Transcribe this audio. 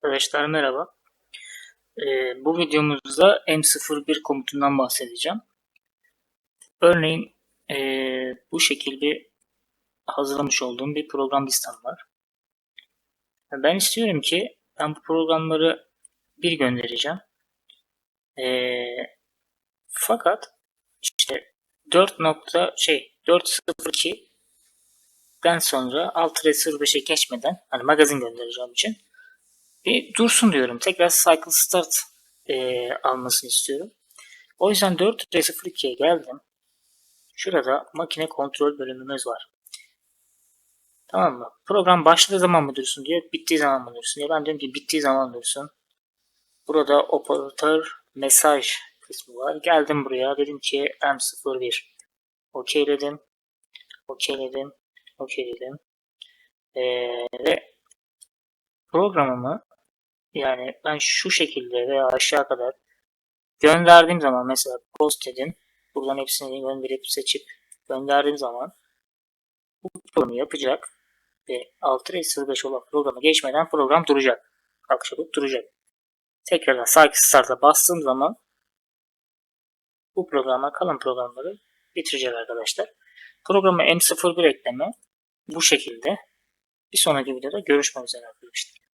Arkadaşlar merhaba. Bu videomuzda M01 komutundan bahsedeceğim. Örneğin bu şekilde hazırlamış olduğum bir program listem var. Ben istiyorum ki ben bu programları bir göndereceğim. Fakat işte 4.02'den sonra 6.05'e geçmeden hani magazin göndereceğim için bir dursun diyorum. Tekrar cycle start almasını istiyorum. O yüzden 4.02'ye geldim. Şurada makine kontrol bölümümüz var. Tamam mı? Program başladığı zaman mı dursun diyor, bittiği zaman mı dursun diyor. Ben diyorum ki bittiği zaman dursun. Burada operatör mesaj kısmı var. Geldim buraya. Dedim ki M01. Okeyledim. Okeyledim. Okeyledim. Ve programımı yani ben şu şekilde veya aşağı kadar gönderdiğim zaman mesela post dedim. Buradan hepsini gönderip seçip gönderdiğim zaman bu programı yapacak ve 6.05 olan programa geçmeden program duracak. Kalkış yapıp duracak. Tekrardan Cycle Start'a bastığım zaman bu programa kalan programları bitirecek arkadaşlar. Programa M01 ekleme bu şekilde. Bir sonraki videoda görüşmek üzere arkadaşlar.